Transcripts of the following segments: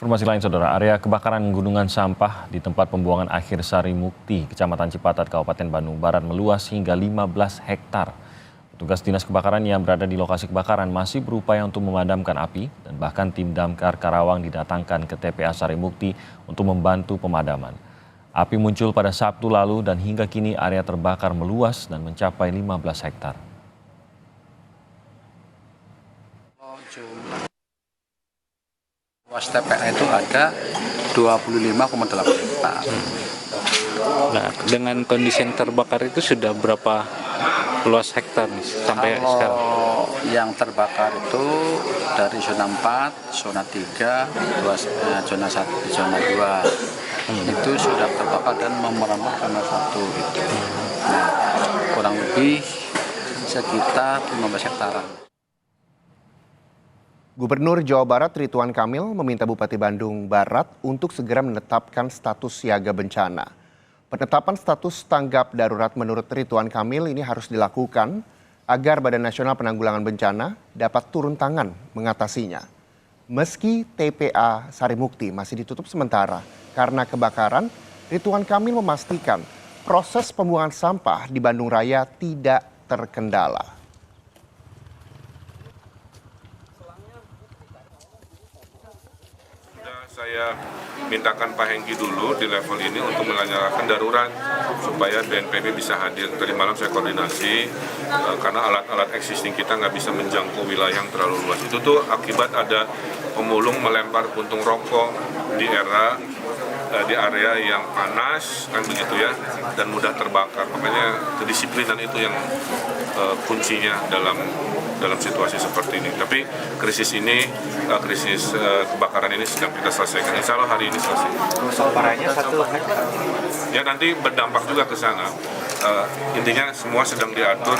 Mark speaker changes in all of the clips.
Speaker 1: Informasi lain, Saudara, area kebakaran gunungan sampah di tempat pembuangan akhir Sari Mukti, Kecamatan Cipatat, Kabupaten Bandung Barat meluas hingga 15 hektar. Petugas dinas kebakaran yang berada di lokasi kebakaran masih berupaya untuk memadamkan api dan bahkan tim damkar Karawang didatangkan ke TPA Sari Mukti untuk membantu pemadaman. Api muncul pada Sabtu lalu dan hingga kini area terbakar meluas dan mencapai 15 hektar.
Speaker 2: Luas TPA itu ada 25,8 hektar.
Speaker 3: Nah, dengan kondisi yang terbakar itu sudah berapa luas hektar nih sampai sekarang?
Speaker 2: Yang terbakar itu dari zona 4, zona 3, zona 1, zona 2. Itu sudah terbakar dan memerambah zona 1 itu. Nah, kurang lebih sekitar 15 hektaran.
Speaker 4: Gubernur Jawa Barat Ridwan Kamil meminta Bupati Bandung Barat untuk segera menetapkan status siaga bencana. Penetapan status tanggap darurat menurut Ridwan Kamil ini harus dilakukan agar Badan Nasional Penanggulangan Bencana dapat turun tangan mengatasinya. Meski TPA Sari Mukti masih ditutup sementara karena kebakaran, Ridwan Kamil memastikan proses pembuangan sampah di Bandung Raya tidak terkendala.
Speaker 5: Saya mintakan Pak Hengki dulu di level ini untuk menyalakan darurat supaya BNPB bisa hadir. Tadi malam saya koordinasi karena alat-alat existing kita nggak bisa menjangkau wilayah yang terlalu luas. Itu tuh akibat ada pemulung melempar puntung rokok di area yang panas kan begitu ya, dan mudah terbakar. Makanya kedisiplinan itu yang kuncinya dalam situasi seperti ini. Tapi krisis kebakaran ini sedang kita selesaikan. Insya Allah hari ini selesai.
Speaker 6: Parahnya 1 hektar.
Speaker 5: Ya nanti berdampak juga ke sana. Intinya semua sedang diatur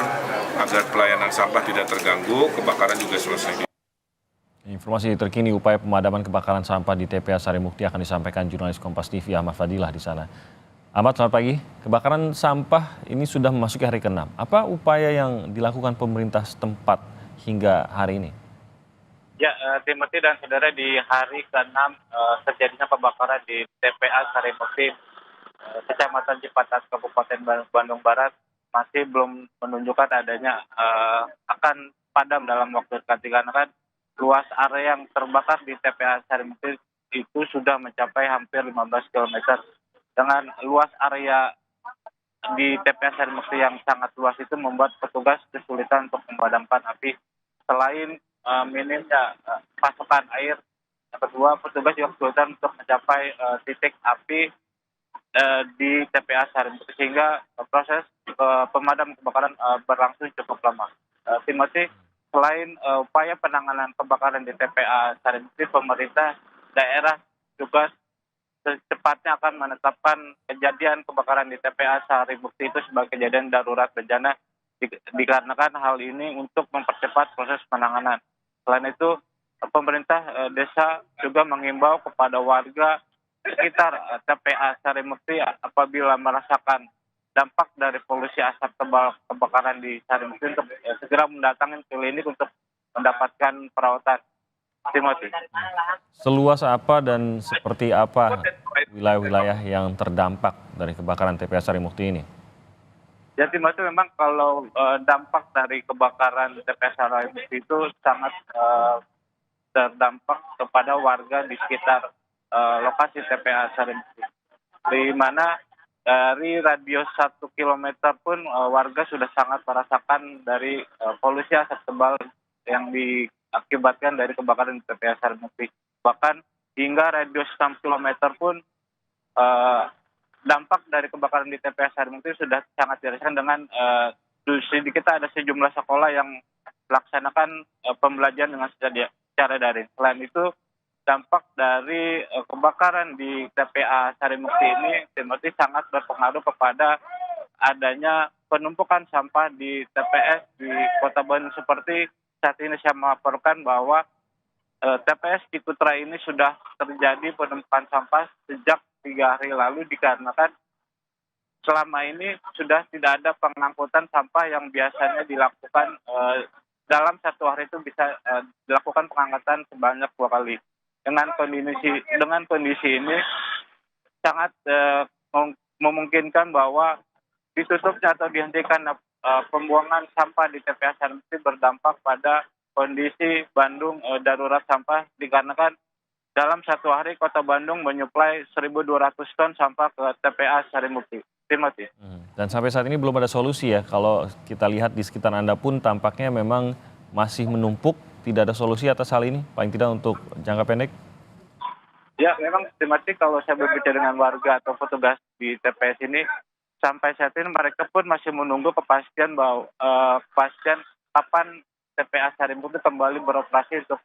Speaker 5: agar pelayanan sampah tidak terganggu, kebakaran juga selesai.
Speaker 1: Informasi terkini upaya pemadaman kebakaran sampah di TPA Sari Mukti akan disampaikan jurnalis Kompas TV Ahmad Fadilah di sana. Ahmad, selamat pagi. Kebakaran sampah ini sudah memasuki hari ke-6. Apa upaya yang dilakukan pemerintah setempat hingga hari ini?
Speaker 6: Ya, Timothy dan saudara, di hari ke-6 terjadinya kebakaran di TPA Sari Mukti, Kecamatan Cipatat, Kabupaten Bandung Barat, masih belum menunjukkan adanya akan padam dalam waktu dekat. Karena kan luas area yang terbakar di TPA Sari Mukti itu sudah mencapai hampir 15 km. Dengan luas area di TPA Sari Mukti yang sangat luas itu membuat petugas kesulitan untuk memadamkan api. Selain minimnya pasokan air, yang kedua petugas juga kesulitan untuk mencapai titik api di TPA Sari Mukti, sehingga proses pemadam kebakaran berlangsung cukup lama. Timothy, selain upaya penanganan kebakaran di TPA Sari Mukti, pemerintah daerah juga secepatnya akan menetapkan kejadian kebakaran di TPA Sari Mukti itu sebagai kejadian darurat bencana, dikarenakan hal ini untuk mempercepat proses penanganan. Selain itu, pemerintah desa juga mengimbau kepada warga sekitar TPA Sari Mukti apabila merasakan dampak dari polusi asap tebal kebakaran di Sari Mukti untuk segera mendatangi klinik untuk mendapatkan perawatan. Timothy.
Speaker 1: Seluas apa dan seperti apa wilayah-wilayah yang terdampak dari kebakaran TPA Sari Mukti ini?
Speaker 6: Ya, Timothy, memang kalau dampak dari kebakaran TPA Sari Mukti itu sangat terdampak kepada warga di sekitar lokasi TPA Sari Mukti, di mana dari radius 1 km pun warga sudah sangat merasakan dari polusi asap tebal yang diakibatkan dari kebakaran di TPA Sari Mukti. Bahkan hingga radius 6 km pun dampak dari kebakaran di TPA Sari Mukti sudah sangat dirasakan dengan di kita ada sejumlah sekolah yang melaksanakan pembelajaran dengan secara daring. Selain itu, dampak dari kebakaran di TPA Sari Mukti ini sangat berpengaruh kepada adanya penumpukan sampah di TPS di Kota Bandung. Seperti saat ini saya melaporkan bahwa TPS Cikutra ini sudah terjadi penumpukan sampah sejak 3 hari lalu, dikarenakan selama ini sudah tidak ada pengangkutan sampah yang biasanya dilakukan dalam 1 hari itu bisa dilakukan pengangkatan sebanyak 2 kali. dengan kondisi ini sangat memungkinkan bahwa ditutupnya atau dihentikan pembuangan sampah di TPA Sarimukti berdampak pada kondisi Bandung darurat sampah dikarenakan dalam satu hari Kota Bandung menyuplai 1.200 ton sampah ke TPA Sarimukti. Timothy.
Speaker 1: Dan sampai saat ini belum ada solusi ya. Kalau kita lihat di sekitar Anda pun tampaknya memang masih menumpuk, tidak ada solusi atas hal ini, paling tidak untuk jangka pendek.
Speaker 6: Ya, memang Timothy, kalau saya berbicara dengan warga atau petugas di TPS ini, sampai saat ini mereka pun masih menunggu kepastian bahwa kapan TPA Sarimukti kembali beroperasi untuk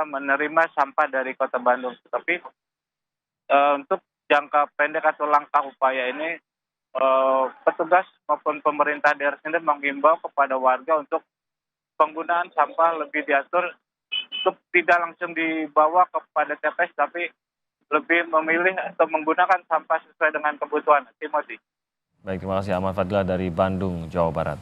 Speaker 6: menerima sampah dari Kota Bandung. Tapi untuk jangka pendek atau langkah upaya ini, petugas maupun pemerintah daerah sendiri mengimbau kepada warga untuk penggunaan sampah lebih diatur, untuk tidak langsung dibawa kepada TPS, tapi lebih memilih atau menggunakan sampah sesuai dengan kebutuhan. Timothy.
Speaker 1: Baik, terima kasih Ahmad Fadila dari Bandung, Jawa Barat.